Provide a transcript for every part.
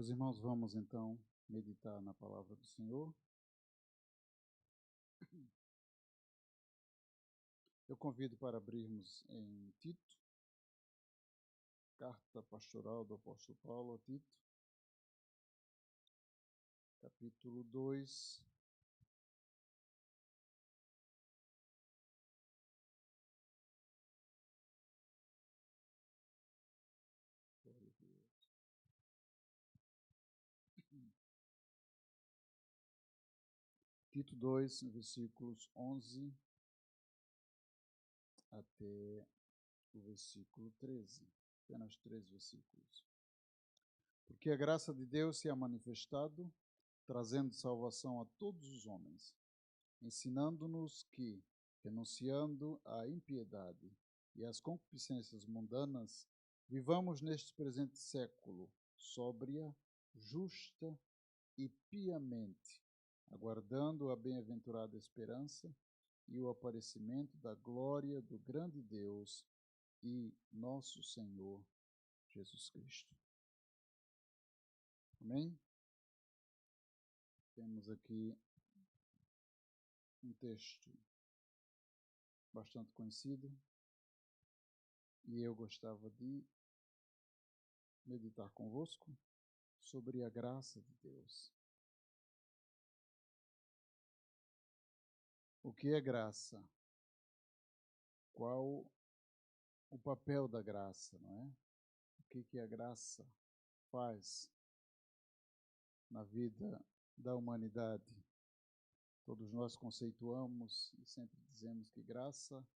Meus irmãos, vamos então meditar na palavra do Senhor. Eu convido para abrirmos em Tito, carta pastoral do apóstolo Paulo a Tito, capítulo 2. Tito 2, versículos 11 até o versículo 13. Apenas 3 versículos. Porque a graça de Deus se é manifestado, trazendo salvação a todos os homens, ensinando-nos que, renunciando à impiedade e às concupiscências mundanas, vivamos neste presente século sóbria, justa e piamente, aguardando a bem-aventurada esperança e o aparecimento da glória do grande Deus e nosso Senhor Jesus Cristo. Amém? Temos aqui um texto bastante conhecido e eu gostava de meditar convosco sobre a graça de Deus. O que é graça? Qual o papel da graça, não é? O que a graça faz na vida da humanidade? Todos nós conceituamos e sempre dizemos que graça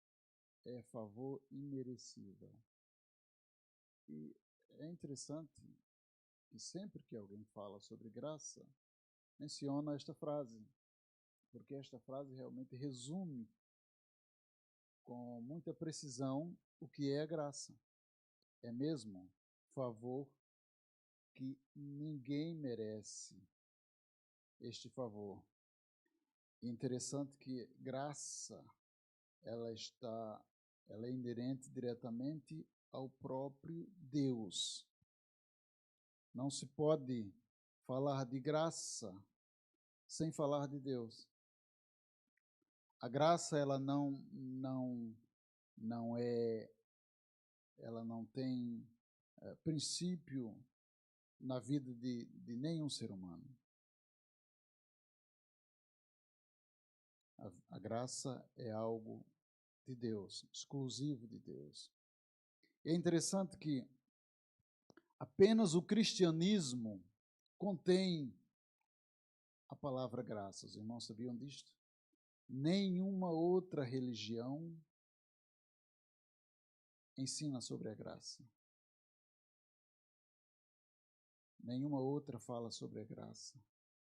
é favor imerecível. E é interessante que sempre que alguém fala sobre graça, menciona esta frase, porque esta frase realmente resume com muita precisão o que é a graça. É mesmo favor que ninguém merece este favor. Interessante que graça ela é inerente diretamente ao próprio Deus. Não se pode falar de graça sem falar de Deus. A graça ela não tem princípio na vida de nenhum ser humano. A graça é algo de Deus, exclusivo de Deus. É interessante que apenas o cristianismo contém a palavra graça. Os irmãos sabiam disto? Nenhuma outra religião ensina sobre a graça. Nenhuma outra fala sobre a graça.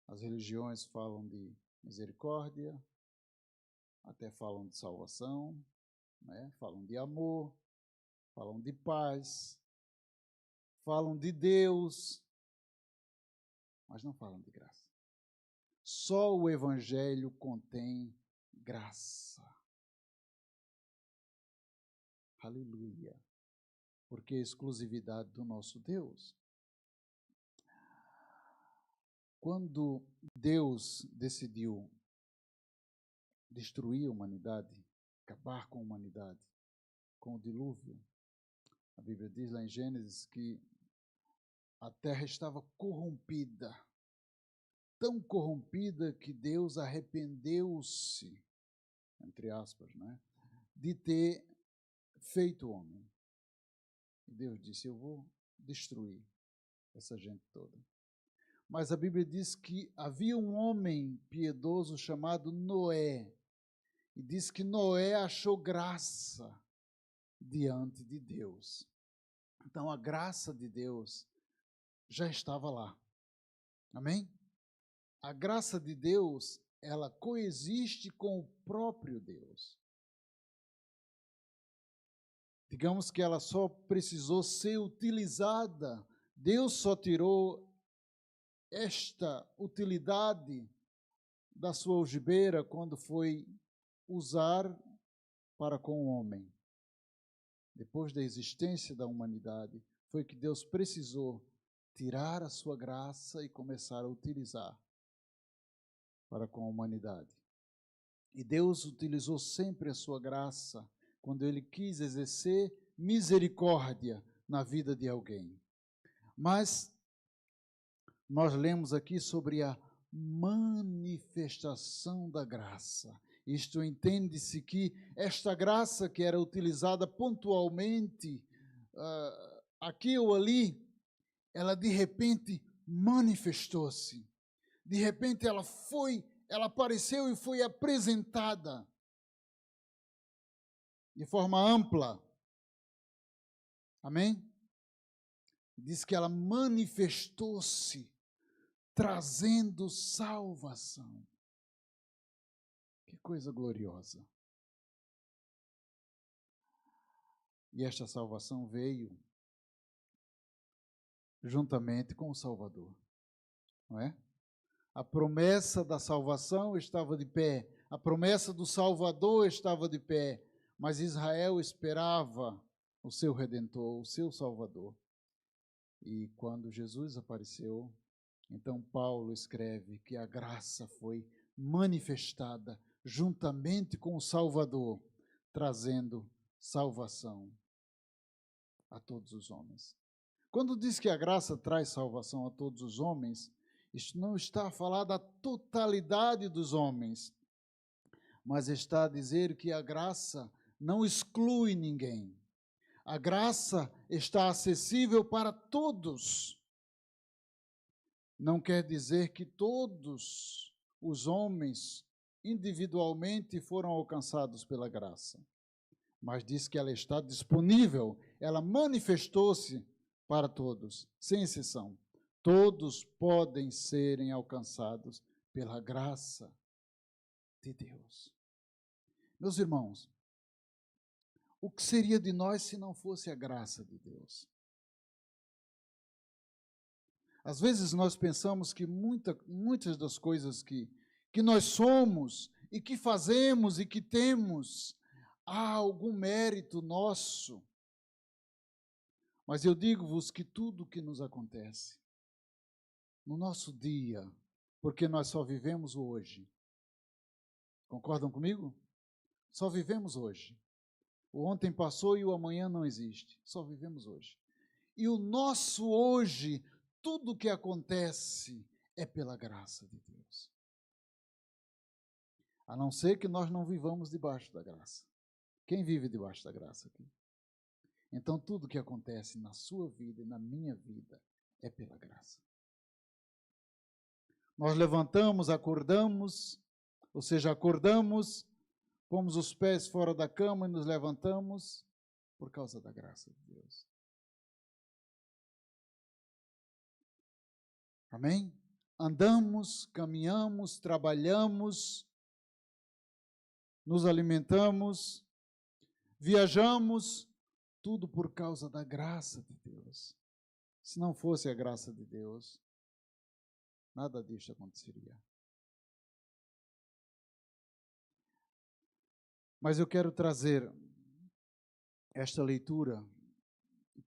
As religiões falam de misericórdia, até falam de salvação, né? Falam de amor, falam de paz, falam de Deus, mas não falam de graça. Só o Evangelho contém graça. Aleluia. Porque é exclusividade do nosso Deus. Quando Deus decidiu destruir a humanidade, acabar com a humanidade, com o dilúvio, a Bíblia diz lá em Gênesis que a terra estava corrompida, tão corrompida que Deus arrependeu-se, entre aspas, né, de ter feito o homem. E Deus disse: eu vou destruir essa gente toda. Mas a Bíblia diz que havia um homem piedoso chamado Noé, e diz que Noé achou graça diante de Deus. Então a graça de Deus já estava lá. Amém? A graça de Deus, ela coexiste com o próprio Deus. Digamos que ela só precisou ser utilizada. Deus só tirou esta utilidade da sua algibeira quando foi usar para com o homem. Depois da existência da humanidade, foi que Deus precisou tirar a sua graça e começar a utilizar para com a humanidade. E Deus utilizou sempre a sua graça quando Ele quis exercer misericórdia na vida de alguém. Mas nós lemos aqui sobre a manifestação da graça. Isto entende-se que esta graça que era utilizada pontualmente, aqui ou ali, ela de repente manifestou-se. De repente ela apareceu e foi apresentada de forma ampla. Amém? Diz que ela manifestou-se, trazendo salvação. Que coisa gloriosa. E esta salvação veio juntamente com o Salvador, não é? A promessa da salvação estava de pé, a promessa do Salvador estava de pé, mas Israel esperava o seu Redentor, o seu Salvador. E quando Jesus apareceu, então Paulo escreve que a graça foi manifestada juntamente com o Salvador, trazendo salvação a todos os homens. Quando diz que a graça traz salvação a todos os homens, isto não está a falar da totalidade dos homens, mas está a dizer que a graça não exclui ninguém. A graça está acessível para todos. Não quer dizer que todos os homens individualmente foram alcançados pela graça, mas diz que ela está disponível, ela manifestou-se para todos, sem exceção. Todos podem serem alcançados pela graça de Deus. Meus irmãos, o que seria de nós se não fosse a graça de Deus? Às vezes nós pensamos que muitas das coisas que nós somos e que fazemos e que temos, há algum mérito nosso. Mas eu digo-vos que tudo o que nos acontece no nosso dia, porque nós só vivemos o hoje. Concordam comigo? Só vivemos hoje. O ontem passou e o amanhã não existe. Só vivemos hoje. E o nosso hoje, tudo o que acontece é pela graça de Deus. A não ser que nós não vivamos debaixo da graça. Quem vive debaixo da graça aqui? Então, tudo o que acontece na sua vida e na minha vida é pela graça. Nós levantamos, acordamos, ou seja, acordamos, pomos os pés fora da cama e nos levantamos por causa da graça de Deus. Amém? Andamos, caminhamos, trabalhamos, nos alimentamos, viajamos, tudo por causa da graça de Deus. Se não fosse a graça de Deus, nada disso aconteceria. Mas eu quero trazer esta leitura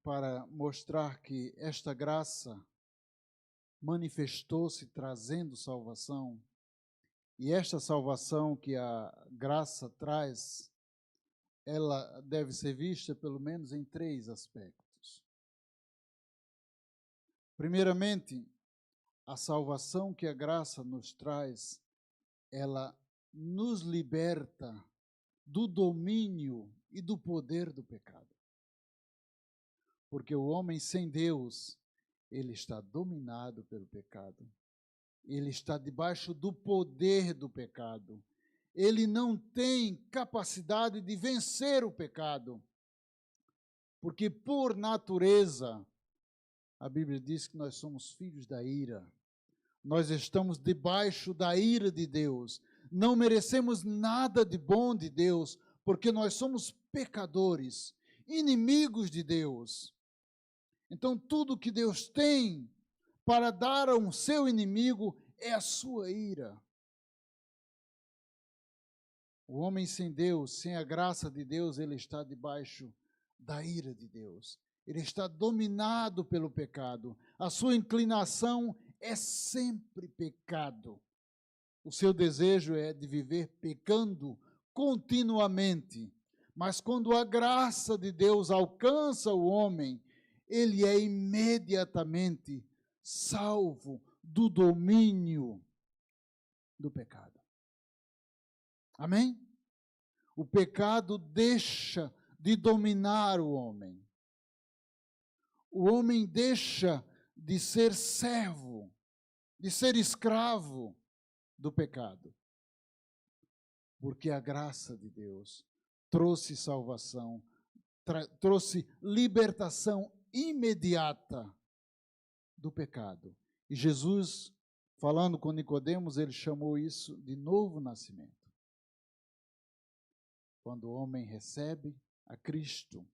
para mostrar que esta graça manifestou-se trazendo salvação, e esta salvação que a graça traz, ela deve ser vista pelo menos em 3 aspectos. Primeiramente, a salvação que a graça nos traz, ela nos liberta do domínio e do poder do pecado. Porque o homem sem Deus, ele está dominado pelo pecado. Ele está debaixo do poder do pecado. Ele não tem capacidade de vencer o pecado. Porque por natureza, a Bíblia diz que nós somos filhos da ira. Nós estamos debaixo da ira de Deus. Não merecemos nada de bom de Deus, porque nós somos pecadores, inimigos de Deus. Então, tudo que Deus tem para dar a um seu inimigo é a sua ira. O homem sem Deus, sem a graça de Deus, ele está debaixo da ira de Deus. Ele está dominado pelo pecado. A sua inclinação é sempre pecado. O seu desejo é de viver pecando continuamente. Mas quando a graça de Deus alcança o homem, ele é imediatamente salvo do domínio do pecado. Amém? O pecado deixa de dominar o homem. O homem deixa de ser servo, de ser escravo do pecado. Porque a graça de Deus trouxe salvação, trouxe libertação imediata do pecado. E Jesus, falando com Nicodemos, ele chamou isso de novo nascimento. Quando o homem recebe a Cristo,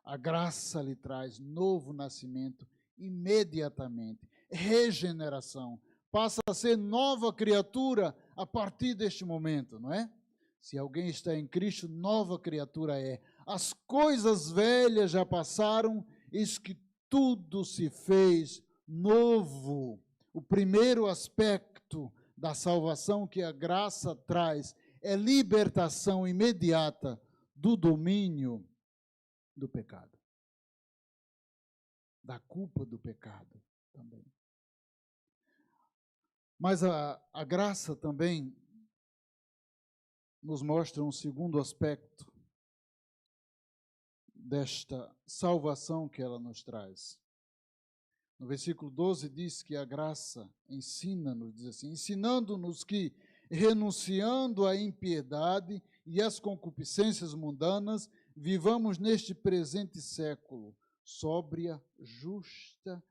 a graça lhe traz novo nascimento imediatamente, regeneração. Passa a ser nova criatura a partir deste momento, não é? Se alguém está em Cristo, nova criatura é. As coisas velhas já passaram, eis que tudo se fez novo. O primeiro aspecto da salvação que a graça traz é libertação imediata do domínio do pecado, da culpa do pecado também. Mas a graça também nos mostra um segundo aspecto desta salvação que ela nos traz. No versículo 12 diz que a graça ensina-nos, diz assim, ensinando-nos que, renunciando à impiedade e às concupiscências mundanas, vivamos neste presente século, sóbria, justa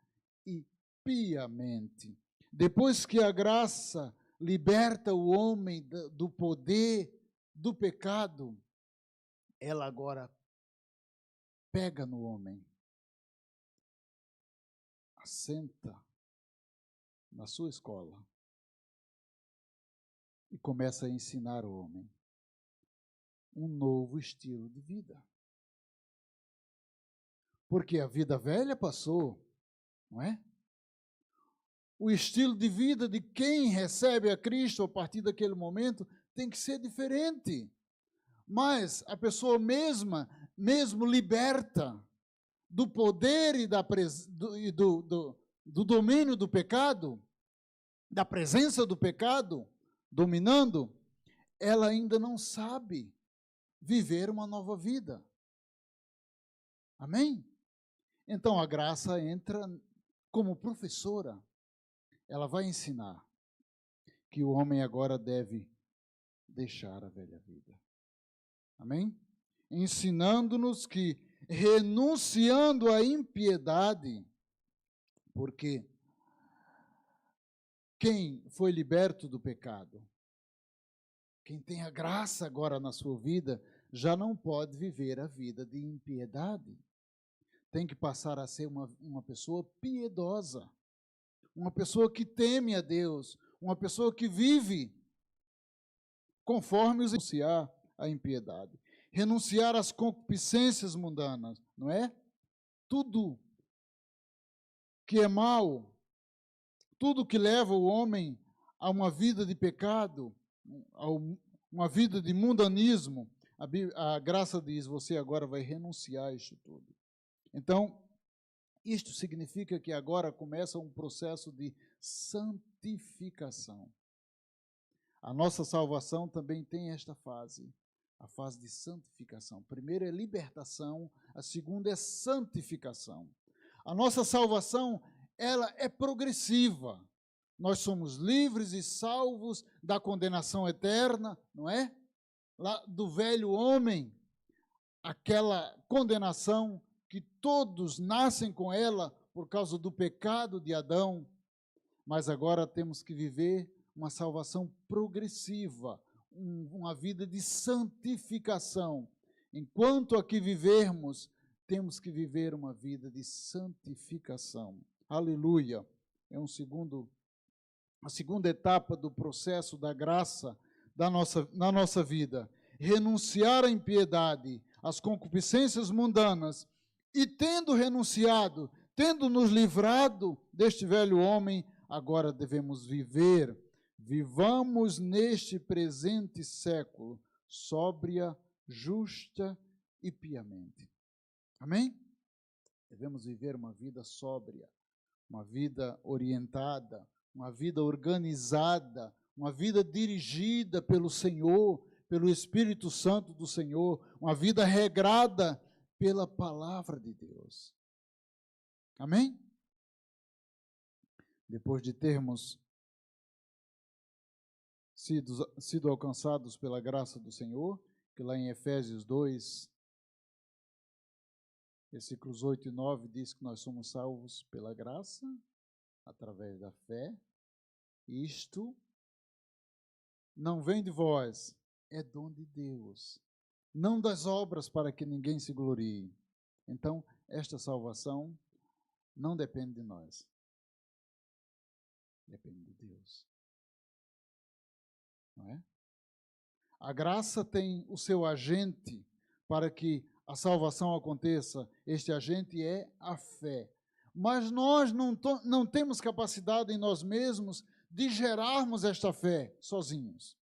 e piamente. Depois que a graça liberta o homem do poder do pecado, ela agora pega no homem, assenta na sua escola e começa a ensinar o homem um novo estilo de vida. Porque a vida velha passou, não é? O estilo de vida de quem recebe a Cristo a partir daquele momento tem que ser diferente. Mas a pessoa mesmo liberta do poder e do domínio do pecado, da presença do pecado dominando, ela ainda não sabe viver uma nova vida. Amém? Então a graça entra como professora. Ela vai ensinar que o homem agora deve deixar a velha vida. Amém? Ensinando-nos que, renunciando à impiedade, porque quem foi liberto do pecado, quem tem a graça agora na sua vida, já não pode viver a vida de impiedade. Tem que passar a ser uma pessoa piedosa, uma pessoa que teme a Deus, uma pessoa que vive conforme os renunciar à impiedade. Renunciar às concupiscências mundanas, não é? Tudo que é mal, tudo que leva o homem a uma vida de pecado, a uma vida de mundanismo, a graça diz, você agora vai renunciar a isto tudo. Então, isto significa que agora começa um processo de santificação. A nossa salvação também tem esta fase, a fase de santificação. A primeira é libertação, a segunda é santificação. A nossa salvação, ela é progressiva. Nós somos livres e salvos da condenação eterna, não é? Lá do velho homem, aquela condenação que todos nascem com ela por causa do pecado de Adão, mas agora temos que viver uma salvação progressiva, uma vida de santificação. Enquanto aqui vivermos, temos que viver uma vida de santificação. Aleluia! É a segunda etapa do processo da graça na nossa vida. Renunciar à impiedade, às concupiscências mundanas E tendo renunciado, tendo nos livrado deste velho homem, agora devemos viver. Vivamos neste presente século, sóbria, justa e piamente. Amém? Devemos viver uma vida sóbria, uma vida orientada, uma vida organizada, uma vida dirigida pelo Senhor, pelo Espírito Santo do Senhor, uma vida regrada pela palavra de Deus. Amém? Depois de termos sido alcançados pela graça do Senhor, que lá em Efésios 2, versículos 8 e 9, diz que nós somos salvos pela graça, através da fé. Isto não vem de vós, é dom de Deus, não das obras para que ninguém se glorie. Então, esta salvação não depende de nós, depende de Deus. Não é? A graça tem o seu agente para que a salvação aconteça. Este agente é a fé. Mas nós não temos capacidade em nós mesmos de gerarmos esta fé sozinhos.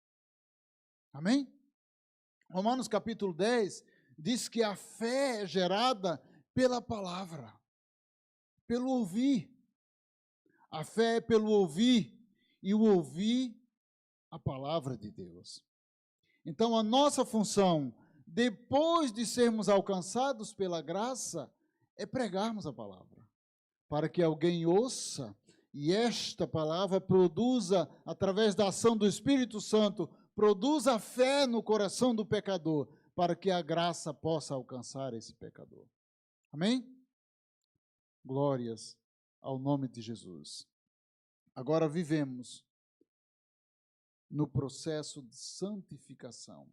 Amém? Romanos capítulo 10 diz que a fé é gerada pela palavra, pelo ouvir. A fé é pelo ouvir, e o ouvir a palavra de Deus. Então, a nossa função, depois de sermos alcançados pela graça, é pregarmos a palavra, para que alguém ouça e esta palavra produza, através da ação do Espírito Santo, produza fé no coração do pecador, para que a graça possa alcançar esse pecador. Amém? Glórias ao nome de Jesus. Agora vivemos no processo de santificação.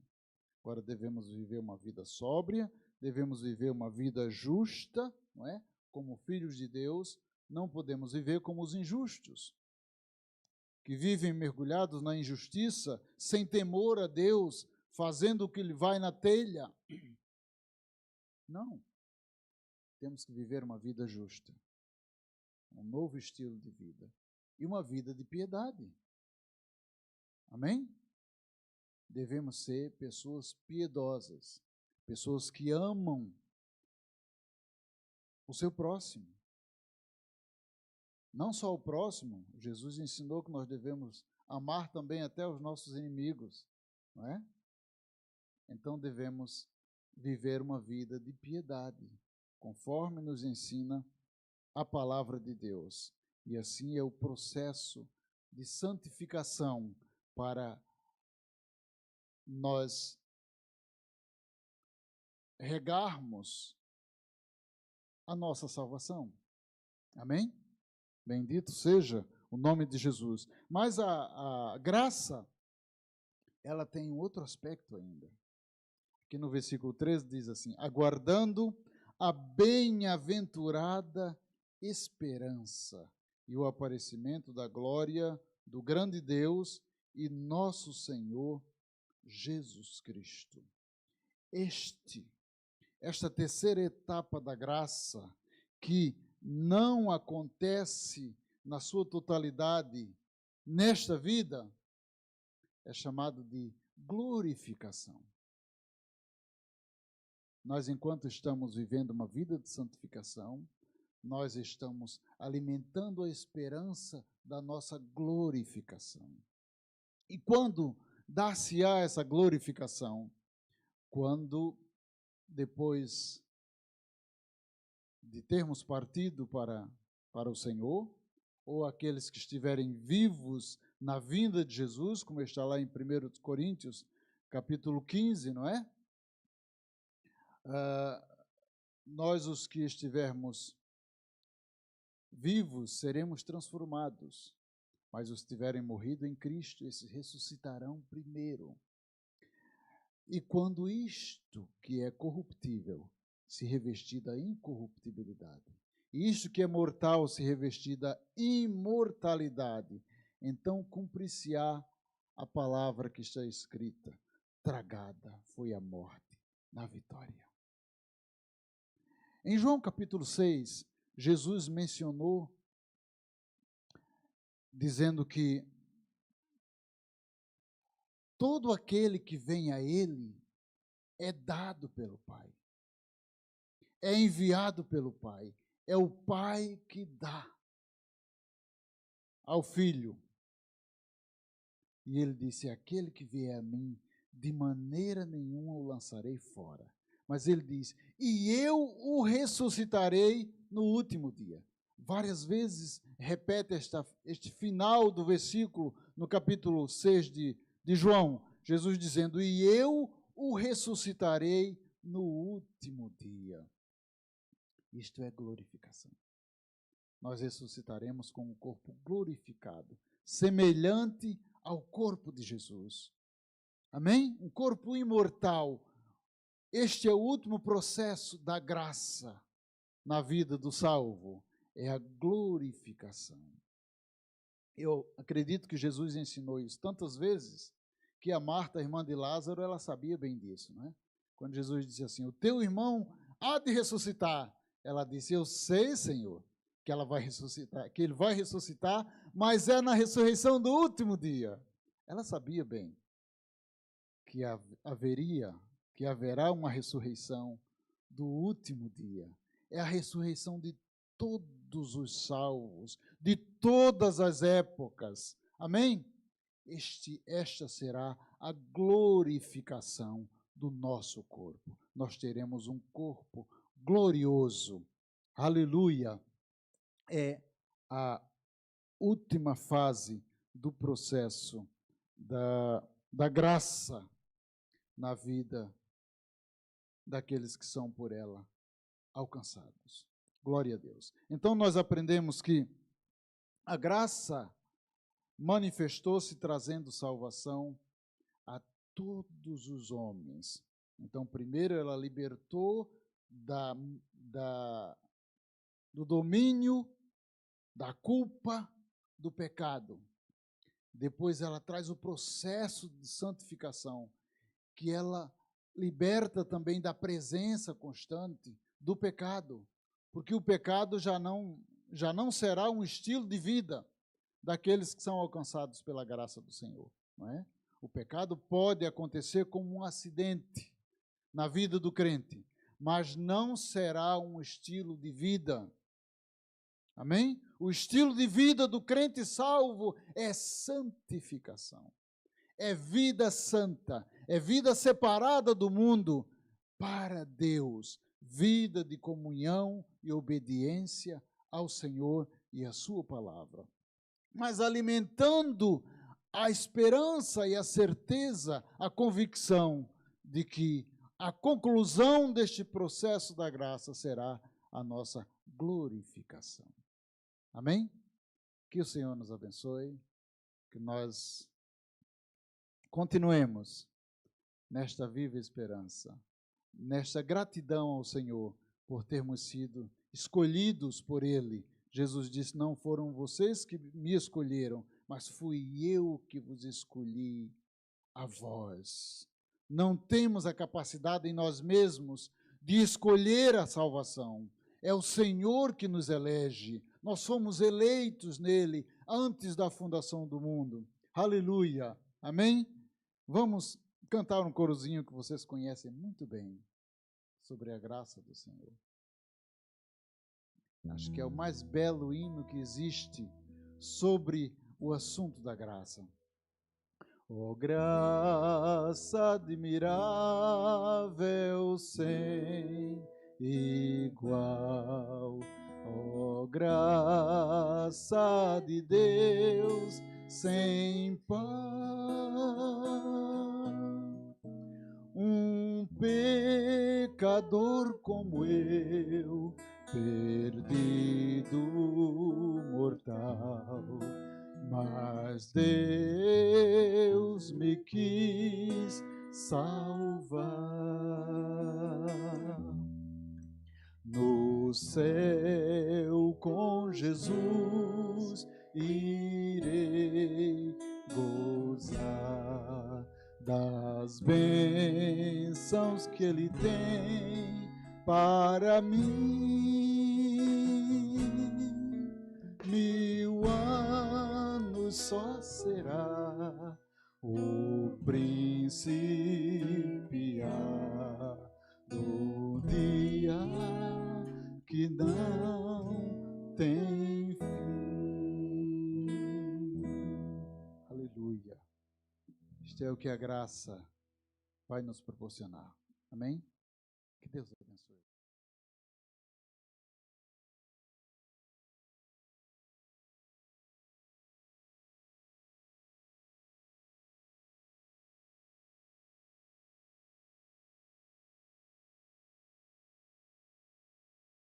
Agora devemos viver uma vida sóbria, devemos viver uma vida justa, não é? Como filhos de Deus, não podemos viver como os injustos, que vivem mergulhados na injustiça, sem temor a Deus, fazendo o que lhe vai na telha. Não. Temos que viver uma vida justa, um novo estilo de vida e uma vida de piedade. Amém? Devemos ser pessoas piedosas, pessoas que amam o seu próximo. Não só o próximo, Jesus ensinou que nós devemos amar também até os nossos inimigos, não é? Então devemos viver uma vida de piedade, conforme nos ensina a palavra de Deus. E assim é o processo de santificação para nós regarmos a nossa salvação. Amém? Bendito seja o nome de Jesus. Mas a graça, ela tem um outro aspecto ainda. Aqui no versículo 13 diz assim: aguardando a bem-aventurada esperança e o aparecimento da glória do grande Deus e nosso Senhor Jesus Cristo. Esta terceira etapa da graça, que não acontece na sua totalidade nesta vida, é chamado de glorificação. Nós, enquanto estamos vivendo uma vida de santificação, nós estamos alimentando a esperança da nossa glorificação. E quando dar-se-á essa glorificação? Quando, depois de termos partido para o Senhor, ou aqueles que estiverem vivos na vinda de Jesus, como está lá em 1 Coríntios, capítulo 15, não é? Nós, os que estivermos vivos, seremos transformados, mas os que tiverem morrido em Cristo, esses ressuscitarão primeiro. E quando isto que é corruptível se revestir da incorruptibilidade, e isto que é mortal se revestir da imortalidade, então cumprir-se-á a palavra que está escrita: tragada foi a morte na vitória. Em João capítulo 6, Jesus mencionou, dizendo que todo aquele que vem a Ele é dado pelo Pai, é enviado pelo Pai, é o Pai que dá ao Filho. E ele disse: aquele que vier a mim, de maneira nenhuma o lançarei fora. Mas ele diz: e eu o ressuscitarei no último dia. Várias vezes repete este final do versículo no capítulo 6 de João, Jesus dizendo: e eu o ressuscitarei no último dia. Isto é glorificação. Nós ressuscitaremos com um corpo glorificado, semelhante ao corpo de Jesus. Amém? Um corpo imortal. Este é o último processo da graça na vida do salvo, é a glorificação. Eu acredito que Jesus ensinou isso tantas vezes que a Marta, a irmã de Lázaro, ela sabia bem disso, não é? Quando Jesus disse assim: o teu irmão há de ressuscitar. Ela disse: eu sei, Senhor, que ela vai ressuscitar, que ele vai ressuscitar, mas é na ressurreição do último dia. Ela sabia bem que haverá uma ressurreição do último dia. É a ressurreição de todos os salvos, de todas as épocas. Amém? Esta será a glorificação do nosso corpo. Nós teremos um corpo glorioso. Aleluia! É a última fase do processo da graça na vida daqueles que são por ela alcançados. Glória a Deus. Então nós aprendemos que a graça manifestou-se trazendo salvação a todos os homens. Então, primeiro ela libertou do domínio, da culpa, do pecado. Depois ela traz o processo de santificação, que ela liberta também da presença constante do pecado, porque o pecado já não será um estilo de vida daqueles que são alcançados pela graça do Senhor, não é? O pecado pode acontecer como um acidente na vida do crente, mas não será um estilo de vida. Amém? O estilo de vida do crente salvo é santificação, é vida santa, é vida separada do mundo para Deus, vida de comunhão e obediência ao Senhor e à sua palavra. Mas alimentando a esperança e a certeza, a convicção de que a conclusão deste processo da graça será a nossa glorificação. Amém? Que o Senhor nos abençoe, que nós continuemos nesta viva esperança, nesta gratidão ao Senhor por termos sido escolhidos por Ele. Jesus disse: não foram vocês que me escolheram, mas fui eu que vos escolhi a vós. Não temos a capacidade em nós mesmos de escolher a salvação. É o Senhor que nos elege. Nós fomos eleitos nele antes da fundação do mundo. Aleluia. Amém? Vamos cantar um corozinho que vocês conhecem muito bem, sobre a graça do Senhor. Acho que é o mais belo hino que existe sobre o assunto da graça. Oh, graça admirável sem igual, oh, graça de Deus sem par, um pecador como eu, perdido, mortal, mas Deus me quis salvar. No céu com Jesus irei gozar das bênçãos que Ele tem para mim. 1000 anos só será o principiar do dia que não tem fim. Aleluia. Isto é o que a graça vai nos proporcionar. Amém? Que Deus abençoe.